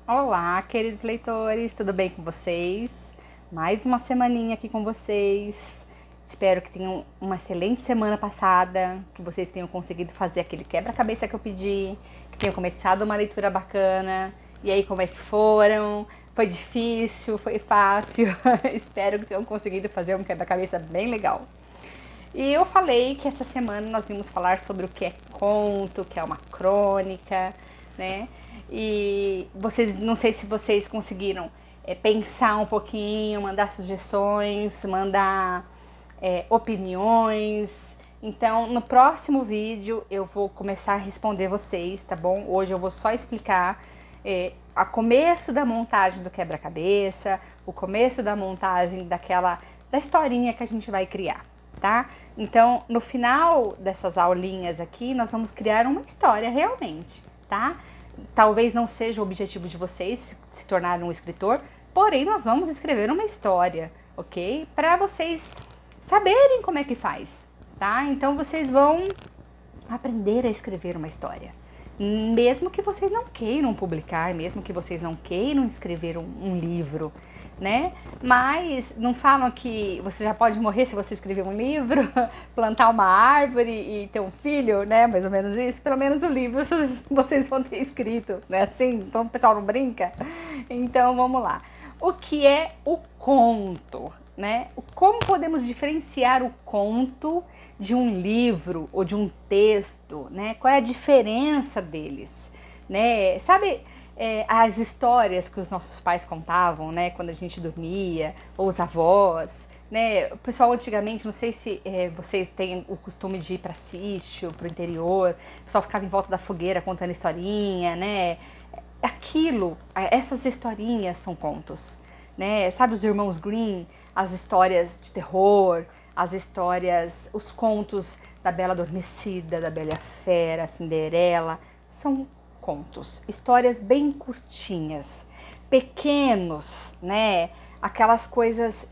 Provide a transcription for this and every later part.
Olá, queridos leitores, tudo bem com vocês? Mais uma semaninha aqui com vocês. Espero que tenham uma excelente semana passada, que vocês tenham conseguido fazer aquele quebra-cabeça que eu pedi, que tenham começado uma leitura bacana. E aí, como é que foram? Foi difícil? Foi fácil? Espero que tenham conseguido fazer um quebra-cabeça bem legal. E eu falei que essa semana nós íamos falar sobre o que é conto, o que é uma crônica, né? E vocês, não sei se vocês conseguiram pensar um pouquinho, mandar sugestões, mandar opiniões. Então, no próximo vídeo eu vou começar a responder vocês, tá bom? Hoje eu vou só explicar a começo da montagem do quebra-cabeça, o começo da montagem da historinha que a gente vai criar, tá? Então, no final dessas aulinhas aqui, nós vamos criar uma história realmente, tá? Talvez não seja o objetivo de vocês se tornarem um escritor, porém nós vamos escrever uma história, ok? Para vocês saberem como é que faz, tá? Então vocês vão aprender a escrever uma história. Mesmo que vocês não queiram publicar, mesmo que vocês não queiram escrever um livro, né? Mas não falam que você já pode morrer se você escrever um livro, plantar uma árvore e ter um filho, né? Mais ou menos isso. Pelo menos o livro vocês vão ter escrito, né? Assim, então o pessoal não brinca. Então vamos lá. O que é o conto, né? Como podemos diferenciar o conto de um livro ou de um texto, né? Qual é a diferença deles, né? Sabe as histórias que os nossos pais contavam, né? Quando a gente dormia, ou os avós, né? O pessoal antigamente, não sei se vocês têm o costume de ir para sítio, para o interior, o pessoal ficava em volta da fogueira contando historinha, né? Essas historinhas são contos, né? Sabe os irmãos Grimm, as histórias de terror, as histórias, os contos da Bela Adormecida, da Bela Fera, Cinderela, são contos, histórias bem curtinhas, pequenos, né? Aquelas coisas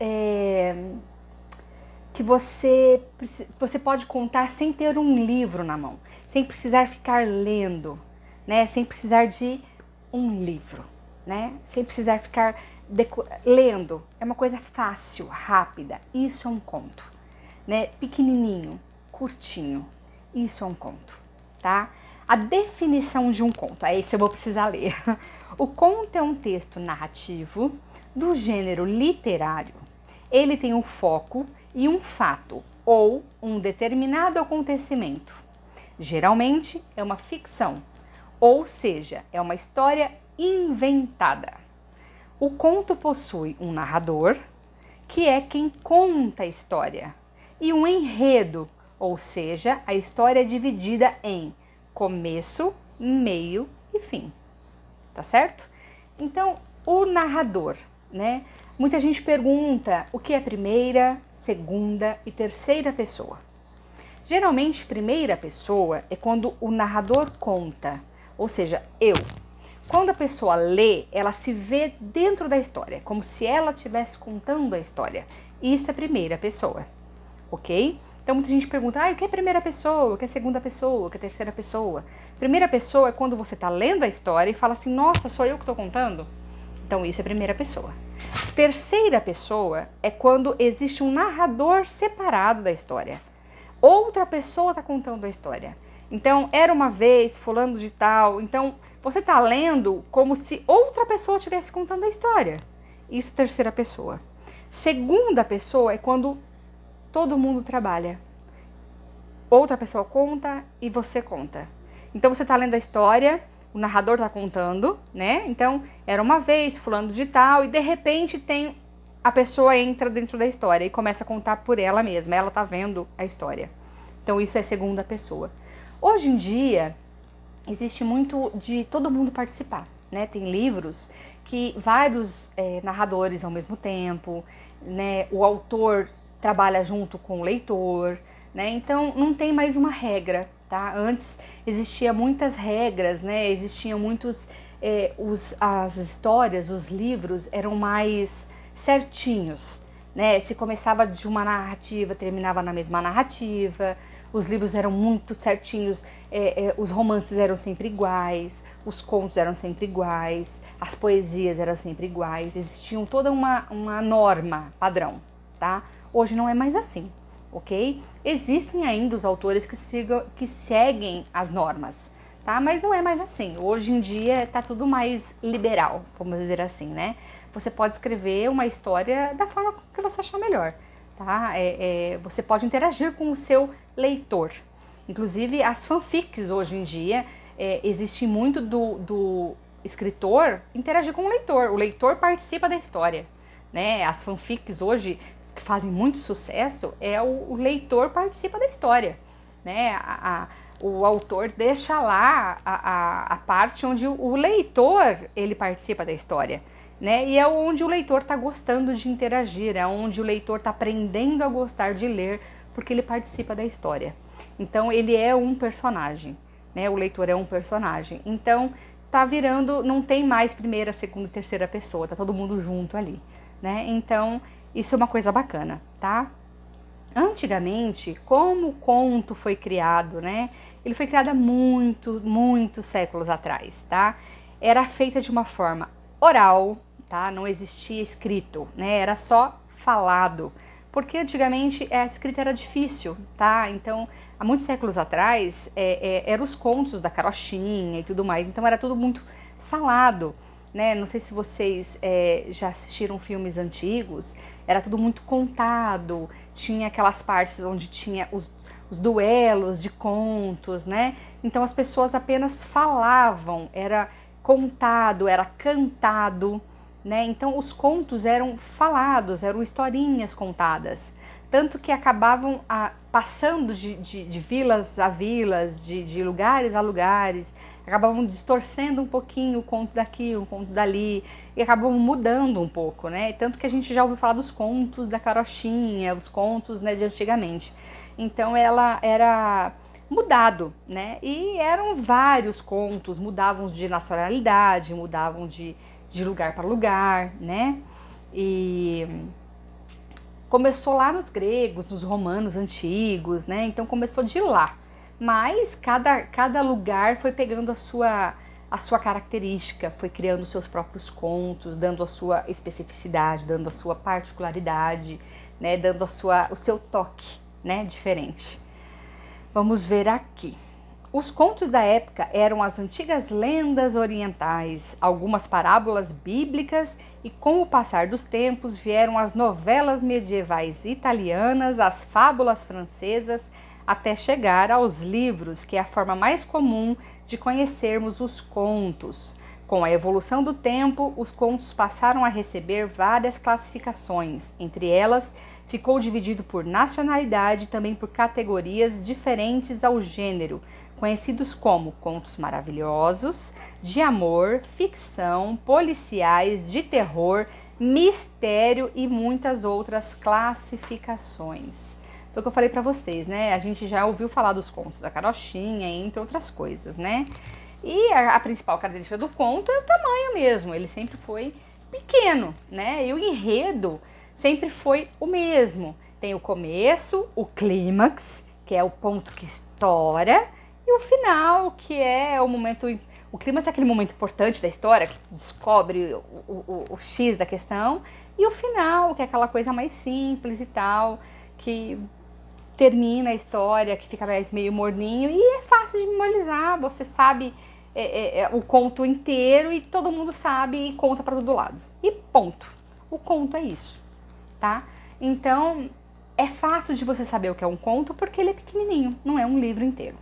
que você pode contar sem ter um livro na mão, sem precisar ficar lendo, né? Sem precisar de um livro, né? Sem precisar ficar lendo. É uma coisa fácil, rápida. Isso é um conto, né? Pequenininho, curtinho. Isso é um conto, tá? A definição de um conto, é isso eu vou precisar ler. O conto é um texto narrativo do gênero literário. Ele tem um foco e um fato ou um determinado acontecimento. Geralmente é uma ficção, ou seja, é uma história inventada. O conto possui um narrador, que é quem conta a história, e um enredo, ou seja, a história é dividida em começo, meio e fim. Tá certo? Então, o narrador, né? Muita gente pergunta o que é primeira, segunda e terceira pessoa. Geralmente, primeira pessoa é quando o narrador conta, ou seja, eu. Quando a pessoa lê, ela se vê dentro da história, como se ela estivesse contando a história. Isso é primeira pessoa, ok? Então muita gente pergunta, o que é primeira pessoa, o que é segunda pessoa, o que é terceira pessoa? Primeira pessoa é quando você está lendo a história e fala assim, nossa, sou eu que estou contando? Então isso é primeira pessoa. Terceira pessoa é quando existe um narrador separado da história. Outra pessoa está contando a história. Então, era uma vez, fulano de tal. Então, você está lendo como se outra pessoa estivesse contando a história. Isso, terceira pessoa. Segunda pessoa é quando todo mundo trabalha. Outra pessoa conta e você conta. Então, você está lendo a história, o narrador está contando, né? Então, era uma vez, fulano de tal, e de repente a pessoa entra dentro da história e começa a contar por ela mesma. Ela está vendo a história. Então, isso é segunda pessoa. Hoje em dia, existe muito de todo mundo participar, né? Tem livros que vários narradores ao mesmo tempo, né? O autor trabalha junto com o leitor, né? Então não tem mais uma regra, tá? Antes existia muitas regras, né? Existiam muitos as histórias, os livros eram mais certinhos, né? Se começava de uma narrativa, terminava na mesma narrativa. Os livros eram muito certinhos, os romances eram sempre iguais, os contos eram sempre iguais, as poesias eram sempre iguais, existiam toda uma norma padrão, tá? Hoje não é mais assim, ok? Existem ainda os autores que seguem as normas, tá? Mas não é mais assim. Hoje em dia tá tudo mais liberal, vamos dizer assim, né? Você pode escrever uma história da forma que você achar melhor, tá? Você pode interagir com o seu leitor. Inclusive, as fanfics hoje em dia, existe muito do escritor interagir com o leitor participa da história, né? As fanfics hoje, que fazem muito sucesso, o leitor participa da história, né? O autor deixa lá a parte onde o leitor ele participa da história, né? E é onde o leitor está gostando de interagir, é onde o leitor está aprendendo a gostar de ler, porque ele participa da história. Então ele é um personagem, né? O leitor é um personagem. Então tá virando, não tem mais primeira, segunda e terceira pessoa, tá todo mundo junto ali, né? Então isso é uma coisa bacana, tá? Antigamente, como o conto foi criado, né? Ele foi criado há muitos séculos atrás, tá? Era feita de uma forma oral, tá? Não existia escrito, né? Era só falado. Porque antigamente a escrita era difícil, tá? Então, há muitos séculos atrás, eram os contos da carochinha e tudo mais. Então, era tudo muito falado, né? Não sei se vocês já assistiram filmes antigos, era tudo muito contado, tinha aquelas partes onde tinha os duelos de contos, né? Então as pessoas apenas falavam, era contado, era cantado, né? Então os contos eram falados, eram historinhas contadas. Tanto que acabavam passando de vilas a vilas, de lugares a lugares, acabavam distorcendo um pouquinho o conto daqui, o conto dali, e acabavam mudando um pouco, né? Tanto que a gente já ouviu falar dos contos da carochinha, os contos, né, de antigamente. Então ela era mudado, né? E eram vários contos, mudavam de nacionalidade, mudavam de lugar para lugar, né? E começou lá nos gregos, nos romanos antigos, né? Então começou de lá. Mas cada lugar foi pegando a sua característica, foi criando seus próprios contos, dando a sua especificidade, dando a sua particularidade, né? Dando o seu toque, né? Diferente. Vamos ver aqui. Os contos da época eram as antigas lendas orientais, algumas parábolas bíblicas e, com o passar dos tempos, vieram as novelas medievais italianas, as fábulas francesas, até chegar aos livros, que é a forma mais comum de conhecermos os contos. Com a evolução do tempo, os contos passaram a receber várias classificações, entre elas ficou dividido por nacionalidade e também por categorias diferentes ao gênero, conhecidos como contos maravilhosos, de amor, ficção, policiais, de terror, mistério e muitas outras classificações. Foi o que eu falei pra vocês, né? A gente já ouviu falar dos contos da carochinha, entre outras coisas, né? E a principal característica do conto é o tamanho mesmo, ele sempre foi pequeno, né? E o enredo sempre foi o mesmo. Tem o começo, o clímax, que é o ponto que estoura, e o final, que é o momento... O clímax é aquele momento importante da história, que descobre o X da questão, e o final, que é aquela coisa mais simples e tal, que termina a história, que fica mais meio morninho, e é fácil de memorizar, você sabe o conto inteiro e todo mundo sabe e conta para todo lado. E ponto. O conto é isso, tá? Então, é fácil de você saber o que é um conto porque ele é pequenininho, não é um livro inteiro,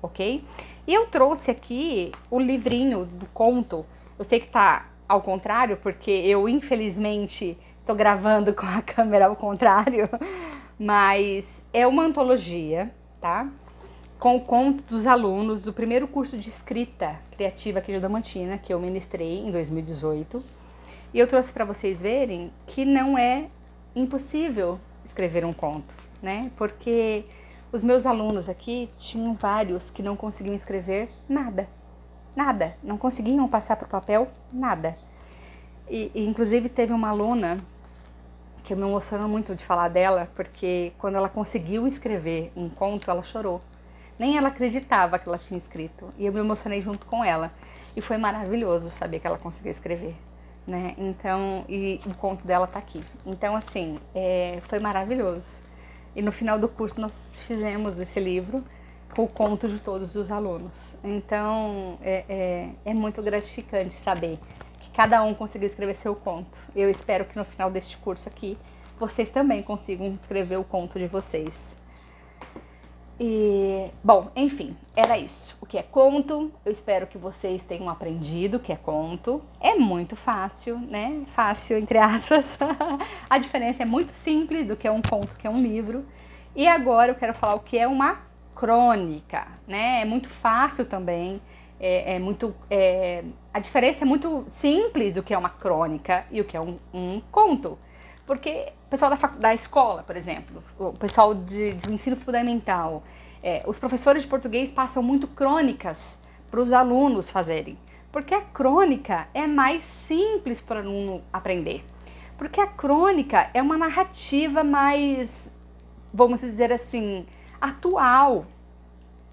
ok? E eu trouxe aqui o livrinho do conto. Eu sei que tá ao contrário, porque eu, infelizmente, tô gravando com a câmera ao contrário, mas é uma antologia, tá? Com o conto dos alunos do primeiro curso de escrita criativa aqui de Adamantina, que eu ministrei em 2018. E eu trouxe para vocês verem que não é impossível escrever um conto, né? Porque os meus alunos aqui tinham vários que não conseguiam escrever nada. Nada. Não conseguiam passar para o papel nada. E inclusive teve uma aluna que eu me emociono muito de falar dela, porque quando ela conseguiu escrever um conto, ela chorou. Nem ela acreditava que ela tinha escrito, e eu me emocionei junto com ela. E foi maravilhoso saber que ela conseguiu escrever, né? Então, e o conto dela tá aqui. Então, assim, foi maravilhoso. E no final do curso nós fizemos esse livro com o conto de todos os alunos. Então, é muito gratificante saber que cada um conseguiu escrever seu conto. Eu espero que no final deste curso aqui, vocês também consigam escrever o conto de vocês. E, bom, enfim, era isso. O que é conto? Eu espero que vocês tenham aprendido o que é conto. É muito fácil, né? Fácil, entre aspas. A diferença é muito simples do que é um conto, que é um livro. E agora eu quero falar o que é uma crônica, né? É muito fácil também. A diferença é muito simples do que é uma crônica e o que é um conto. Porque o pessoal da escola, por exemplo, o pessoal do ensino fundamental, os professores de português passam muito crônicas para os alunos fazerem. Porque a crônica é mais simples para o aluno aprender. Porque a crônica é uma narrativa mais, vamos dizer assim, atual,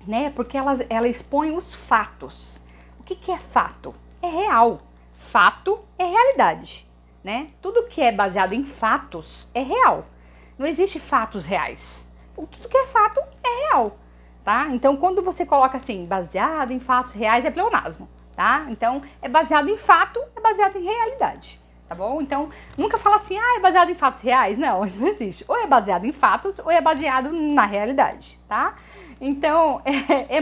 né? Porque ela expõe os fatos. O que é fato? É real. Fato é realidade. Né? Tudo que é baseado em fatos é real. Não existe fatos reais. Tudo que é fato é real, tá? Então, quando você coloca assim, baseado em fatos reais, é pleonasmo, tá? Então, é baseado em fato, é baseado em realidade, tá bom? Então, nunca fala assim, é baseado em fatos reais. Não, isso não existe. Ou é baseado em fatos, ou é baseado na realidade, tá? Então, é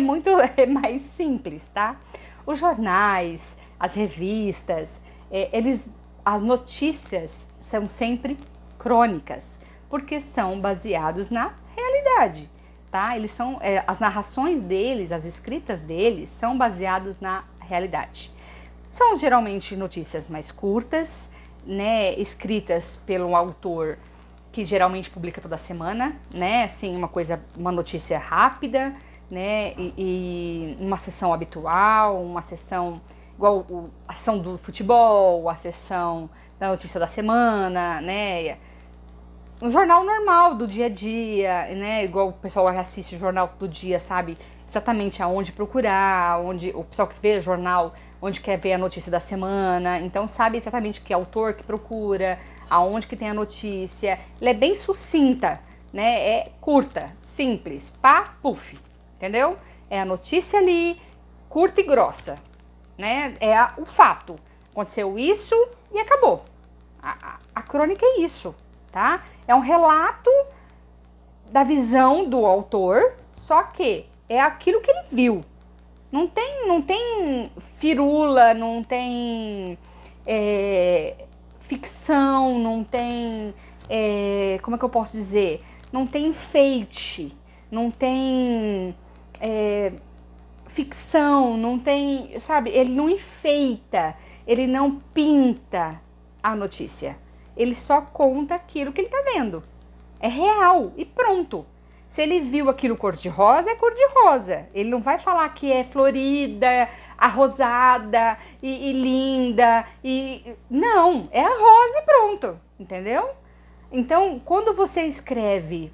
mais simples, tá? Os jornais, as revistas, as notícias são sempre crônicas, porque são baseados na realidade, tá? Eles são, as narrações deles, as escritas deles são baseados na realidade. São geralmente notícias mais curtas, né? Escritas pelo autor que geralmente publica toda semana, né? Assim, uma notícia rápida, né? E uma sessão habitual, uma sessão igual a sessão do futebol, a sessão da notícia da semana, né? Um jornal normal do dia a dia, né? Igual o pessoal que assiste o jornal do dia sabe exatamente aonde procurar, o pessoal que vê o jornal, onde quer ver a notícia da semana, então sabe exatamente que autor que procura, aonde que tem a notícia. Ela é bem sucinta, né? É curta, simples, pá, puf, entendeu? É a notícia ali, curta e grossa. Né? O fato. Aconteceu isso e acabou. A crônica é isso, tá? É um relato da visão do autor, só que é aquilo que ele viu. Não tem firula, não tem ficção, não tem, como é que eu posso dizer? Não tem enfeite, não tem ficção, não tem, sabe, ele não enfeita, ele não pinta a notícia. Ele só conta aquilo que ele tá vendo. É real e pronto. Se ele viu aquilo cor-de-rosa, é cor-de-rosa. Ele não vai falar que é florida, arrosada e linda. Não, é a rosa e pronto, entendeu? Então, quando você escreve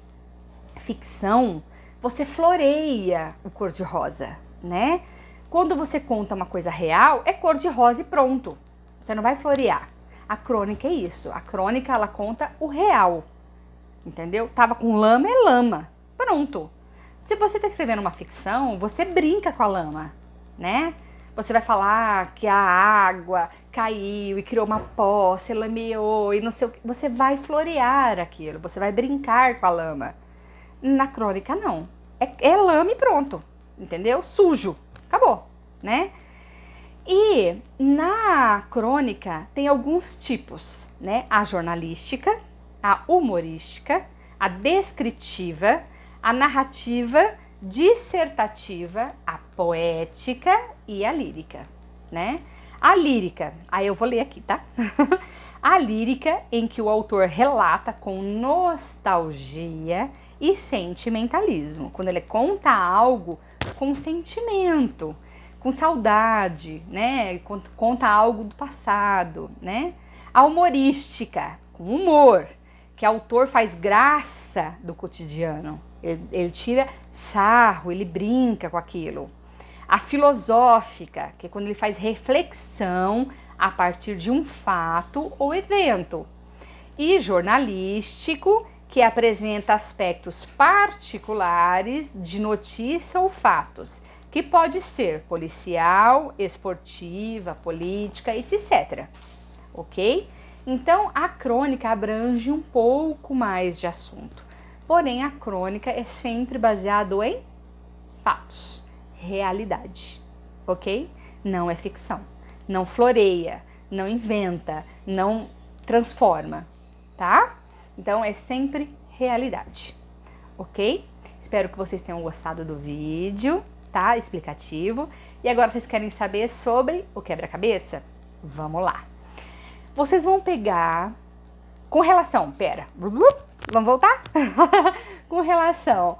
ficção, você floreia o cor-de-rosa, né? Quando você conta uma coisa real, é cor-de-rosa e pronto. Você não vai florear. A crônica é isso. A crônica, ela conta o real, entendeu? Tava com lama, é lama. Pronto. Se você está escrevendo uma ficção, você brinca com a lama, né? Você vai falar que a água caiu e criou uma poça, lameou e não sei o que. Você vai florear aquilo, você vai brincar com a lama. Na crônica, não. É lama e pronto, entendeu? Sujo. Acabou, né? E na crônica tem alguns tipos, né? A jornalística, a humorística, a descritiva, a narrativa, dissertativa, a poética e a lírica, né? A lírica, aí eu vou ler aqui, tá? A lírica em que o autor relata com nostalgia e sentimentalismo, quando ele conta algo com sentimento, com saudade, né? Conta algo do passado, né? A humorística, com humor, que autor faz graça do cotidiano. Ele tira sarro, ele brinca com aquilo. A filosófica, que é quando ele faz reflexão a partir de um fato ou evento. E jornalístico, que apresenta aspectos particulares de notícia ou fatos, que pode ser policial, esportiva, política, etc. Ok? Então, a crônica abrange um pouco mais de assunto. Porém, a crônica é sempre baseado em fatos, realidade, ok? Não é ficção, não floreia, não inventa, não transforma, tá? Então, é sempre realidade, ok? Espero que vocês tenham gostado do vídeo, tá? Explicativo. E agora vocês querem saber sobre o quebra-cabeça? Vamos lá. Vocês vão pegar, com relação, vamos voltar? Com relação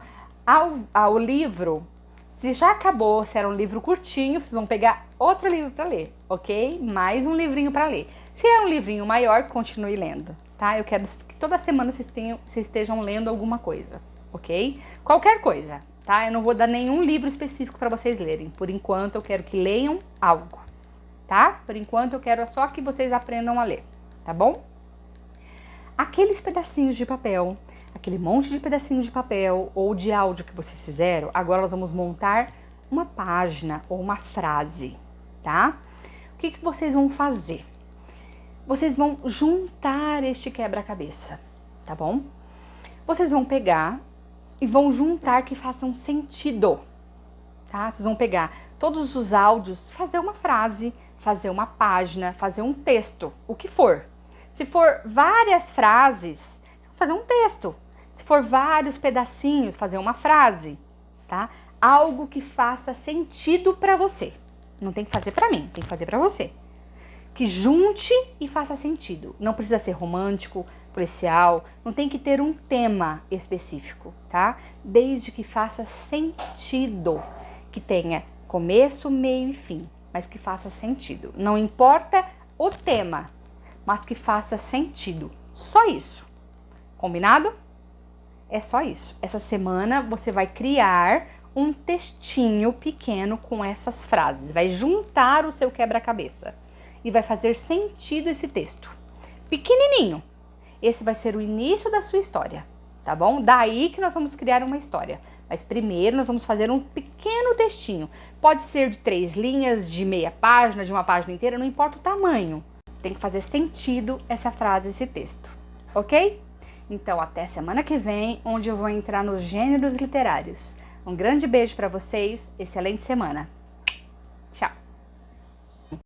ao livro, se já acabou, se era um livro curtinho, vocês vão pegar outro livro para ler, ok? Mais um livrinho para ler. Se é um livrinho maior, continue lendo, tá? Eu quero que toda semana vocês estejam lendo alguma coisa, ok? Qualquer coisa, tá? Eu não vou dar nenhum livro específico para vocês lerem. Por enquanto, eu quero que leiam algo, tá? Por enquanto, eu quero só que vocês aprendam a ler, tá bom? Aqueles pedacinhos de papel, aquele monte de pedacinhos de papel ou de áudio que vocês fizeram, agora nós vamos montar uma página ou uma frase, tá? O que vocês vão fazer? Vocês vão juntar este quebra-cabeça, tá bom? Vocês vão pegar e vão juntar que façam sentido, tá? Vocês vão pegar todos os áudios, fazer uma frase, fazer uma página, fazer um texto, o que for. Se for várias frases, fazer um texto. Se for vários pedacinhos, fazer uma frase, tá? Algo que faça sentido para você. Não tem que fazer para mim, tem que fazer para você. Que junte e faça sentido. Não precisa ser romântico, policial, não tem que ter um tema específico, tá? Desde que faça sentido, que tenha começo, meio e fim, mas que faça sentido. Não importa o tema, mas que faça sentido. Só isso. Combinado? É só isso. Essa semana você vai criar um textinho pequeno com essas frases. Vai juntar o seu quebra-cabeça e vai fazer sentido esse texto. Pequenininho. Esse vai ser o início da sua história, tá bom? Daí que nós vamos criar uma história. Mas primeiro nós vamos fazer um pequeno textinho. Pode ser de 3 linhas, de meia página, de uma página inteira, não importa o tamanho. Tem que fazer sentido essa frase, esse texto, ok? Então, até semana que vem, onde eu vou entrar nos gêneros literários. Um grande beijo para vocês, excelente semana!